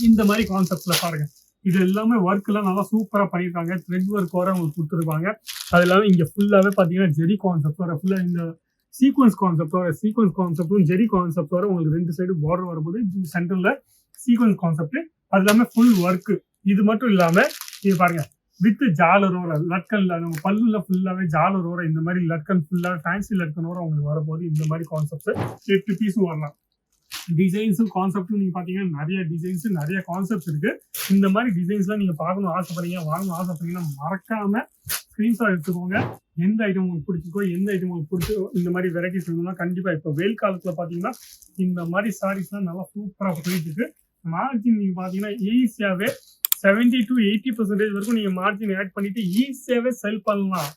இந்த மாதிரி கான்செப்ட்ல பாருங்க. இது எல்லாமே ஒர்க் எல்லாம் நல்லா சூப்பரா பண்ணியிருக்காங்க. த்ரெட் ஒர்க் வர உங்களுக்கு கொடுத்துருப்பாங்க. அது இல்லாம இங்க ஃபுல்லாவே பாத்தீங்கன்னா ஜெரி கான்செப்ட் வர ஃபுல்லா இந்த சீக்வன்ஸ் கான்செப்டும் ஜெரி கான்செப்ட் வர உங்களுக்கு 2 சைடு பார்டர் வரும்போது சென்டர்ல சீக்வன்ஸ் கான்செப்ட். அது இல்லாம ஃபுல் ஒர்க். இது மட்டும் இல்லாம இது பாருங்க வித் ஜாலரோட லட்கன்ல நம்ம பல்லுல ஃபுல்லாவே ஜாலரோட இந்த மாதிரி லட்கன் ஃபுல்லா ஃபேன்சி லட்கனோட உங்களுக்கு வரப்போது இந்த மாதிரி கான்செப்ட் 8 பீஸும் வரலாம். டிசைன்ஸும் கான்செப்டும் நீங்க பாத்தீங்கன்னா நிறைய டிசைன்ஸ் நிறைய கான்செப்ட்ஸ் இருக்கு. இந்த மாதிரி டிசைன்ஸ்லாம் நீங்க பார்க்கணும் ஆசைப்படுறீங்க, வாங்கணும் ஆசைப்படுறீங்கன்னா மறக்காம ஸ்கிரீன்ஷாட் எடுத்துக்கோங்க. எந்த ஐட்டம் உங்களுக்கு பிடிச்சிக்கோ, எந்த ஐட்டம் உங்களுக்கு பிடிச்சோ இந்த மாதிரி வெரைட்டிஸ் வேணும்னா கண்டிப்பா இப்போ வெயில் காலத்துல பாத்தீங்கன்னா இந்த மாதிரி சாரீஸ்லாம் நல்லா சூப்பரா போயிட்டு இருக்கு. மார்ஜின் நீங்க பாத்தீங்கன்னா ஈஸியாவே 70 to 80% வரைக்கும் நீங்க மார்ஜின் ஆட் பண்ணிட்டு ஈஸியாவே செல் பண்ணலாம்.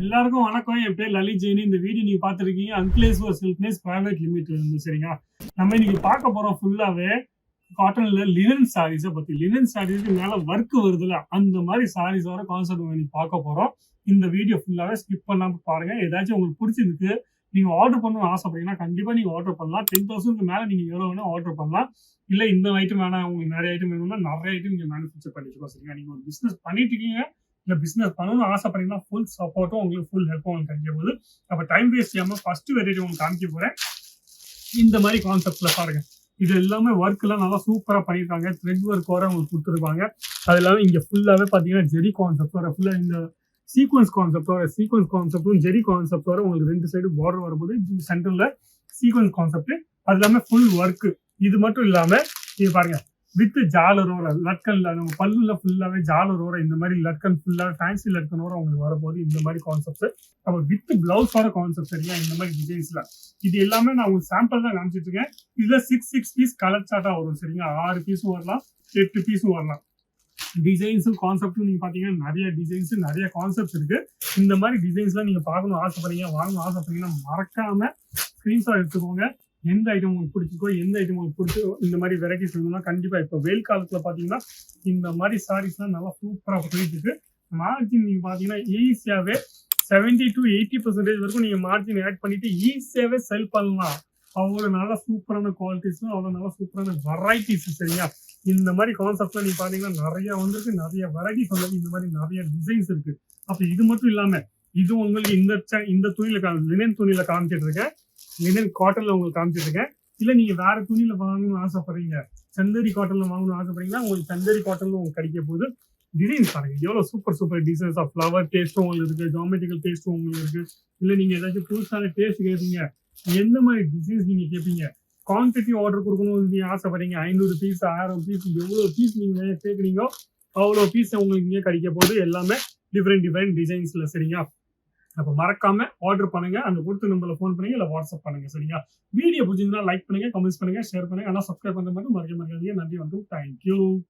எல்லாருக்கும் வணக்கம். என் பேர் லலித் ஜெயின். இந்த வீடியோ நீங்க பார்த்துருக்கீங்க அங்கிலேஸ்வர் சில்க்னஸ் பிரைவேட் லிமிடெட் இருந்து. சரிங்களா, நம்ம இன்னைக்கு பார்க்க போறோம் ஃபுல்லாவே காட்டன்ல லினன் சாரீஸை பத்தி. லினன் சாரீஸ்க்கு மேல ஒர்க் வருதுல அந்த மாதிரி சாரீஸோட கான்செப்ட் இன்னைக்கு பார்க்க போறோம். இந்த வீடியோ ஃபுல்லாவே ஸ்கிப் பண்ணாம பாருங்க. ஏதாச்சும் உங்களுக்கு பிடிச்சிருக்கு நீங்க ஆர்டர் பண்ணணும்னு ஆசைப்படுறீங்கன்னா கண்டிப்பா நீங்க ஆர்டர் பண்ணலாம். 10,000 மேல நீங்க எவ்வளவு வேணும் ஆர்டர் பண்ணலாம். இல்ல இந்த ஐட்டம் வேணாம் உங்களுக்கு நிறைய ஐட்டம் வேணும்னா நிறைய ஐட்டம் நீங்க மேனுஃபேக்சர் பண்ணிருக்கோம். சரிங்களா, நீங்க ஒரு பிசினஸ் பண்ணிட்டு இருக்கீங்க இல்ல பிசினஸ் பண்ணணும்னு ஆசைப்படுறீங்கன்னா ஃபுல் சப்போர்ட்டும் உங்களுக்கு ஃபுல் ஹெல்ப்பும் உங்களுக்கு கிடைக்க போகுது. அப்ப டைம் வேஸ்ட் செய்யாம ஃபர்ஸ்ட் வெரைட்டி உங்களுக்கு காமிக்க போறேன். இந்த மாதிரி கான்செப்ட்ல பாருங்க. இது எல்லாமே ஒர்க் எல்லாம் நல்லா சூப்பரா பண்ணியிருக்காங்க. த்ரெட் ஒர்க் வர உங்களுக்கு கொடுத்துருப்பாங்க. அது இல்லாம இங்க ஃபுல்லாவே பாத்தீங்கன்னா ஜெரி கான்செப்ட் வர ஃபுல்லா இந்த சீக்வன்ஸ் கான்செப்டும் ஜெரி கான்செப்ட் வர உங்களுக்கு 2 சைடு பார்டர் வரும்போது சென்டர்ல சீக்வன்ஸ் கான்செப்ட். அது இல்லாம ஃபுல் ஒர்க். இது மட்டும் இல்லாம இது பாருங்க வித் ஜாலரோட லட்கன்ல நம்ம பல்லுல ஃபுல்லாவே ஜாலரோட இந்த மாதிரி லட்கன் ஃபுல்லா ஃபேன்சி லட்கனோட உங்களுக்கு வரப்போது இந்த மாதிரி கான்செப்ட். அப்ப வித் பிளவுஸோட கான்செப்ட். சரியா, இந்த மாதிரி டிசைன்ஸ்ல இது எல்லாமே நான் உங்களுக்கு சாம்பிள் தான் காமிச்சிட்டு இருக்கேன். இதுல 6 பீஸ் கலர் சார்ட்டா வரும். சரிங்களா, 6 பீஸும் வரலாம், 8 பீஸும் வரலாம். டிசைன்ஸும் கான்செப்டும் நீங்க பாத்தீங்கன்னா நிறைய டிசைன்ஸ் நிறைய கான்செப்ட்ஸ் இருக்கு. இந்த மாதிரி டிசைன்ஸ்லாம் நீங்க பார்க்கணும் ஆசைப்படுறீங்க, வாங்கணும் ஆசைப்படுறீங்கன்னா மறக்காம ஸ்கிரீன்ஷாட் எடுத்துக்கோங்க. எந்த ஐட்டம் உங்களுக்கு பிடிச்சிக்கோ, எந்த ஐட்டம் உங்களுக்கு பிடிச்சோ இந்த மாதிரி வெரைட்டிஸ் வேணும்னா கண்டிப்பா இப்போ வெயில் காலத்துல பாத்தீங்கன்னா இந்த மாதிரி சாரீஸ்லாம் நல்லா சூப்பரா போயிட்டு இருக்கு. மார்ஜின் நீங்க பாத்தீங்கன்னா ஈஸியாவே 70 to 80% வரைக்கும் நீங்க மார்ஜின் ஆட் பண்ணிட்டு ஈஸியாவே செல் பண்ணலாம். அவ்வளவு நல்லா சூப்பரான குவாலிட்டிஸ், அவ்வளவு நல்லா சூப்பரான வெரைட்டிஸ். சரியா, இந்த மாதிரி கான்செப்ட்ல நீங்க பாத்தீங்கன்னா நிறைய வந்திருக்கு, நிறைய வெரைட்டிஸ் வந்து இந்த மாதிரி நிறைய டிசைன்ஸ் இருக்கு. அப்ப இது மட்டும் இல்லாம இது உங்களுக்கு இந்த துணியில லினன் துணியில காமிச்சிட்டு இருக்கேன், லினன் காட்டன்ல உங்களுக்கு காமிச்சிட்டு இருக்கேன். இல்ல நீங்க வேற துணியில வாங்கணும்னு ஆசைப்படுறீங்க, சந்தேரி காட்டன்ல வாங்கணும்னு ஆசைப்படுறீங்கன்னா உங்களுக்கு சந்தேரி காட்டன்ல உங்களுக்கு கிடைக்க போகுது. டிசைன்ஸ் பாருங்க எவ்வளவு சூப்பர் டிசைன்ஸ் ஆஃப் ஃபிளவர் டேஸ்ட்டும் உங்களுக்கு இருக்கு, ஜியோமெட்ரிக்கல் டேஸ்ட்டும் உங்களுக்கு இருக்கு. இல்ல நீங்க ஏதாச்சும் புதுசான டேஸ்ட் கேட்பீங்க, எந்த மாதிரி டிசைன்ஸ் நீங்க கேட்பீங்க, குவான்டிட்டி ஆர்டர் கொடுக்கணும்னு நீங்க ஆசைப்படுறீங்க, 500 பீஸ் 1000 பீஸ் எவ்வளவு பீஸ் நீங்க கேட்குறீங்களோ அவ்வளோ பீஸ் உங்களுக்கு இங்கே கிடைக்க போகுது. எல்லாமே டிஃப்ரெண்ட் டிசைன்ஸ்ல. சரிங்களா, அப்ப மறக்காம ஆர்டர் பண்ணுங்க. அந்த கொடுத்த நம்பர்ல ஃபோன் பண்ணுங்க இல்ல வாட்ஸ்அப் பண்ணுங்க. சரிங்களா, வீடியோ பிடிச்சிருந்தா லைக் பண்ணுங்க, கமெண்ட்ஸ் பண்ணுங்க, ஷேர் பண்ணுங்க. ஆனா சப்ஸ்கிரைப் பண்ண மட்டும் மறக்காதீங்க. நன்றி, வணக்கம், தேங்க்யூ.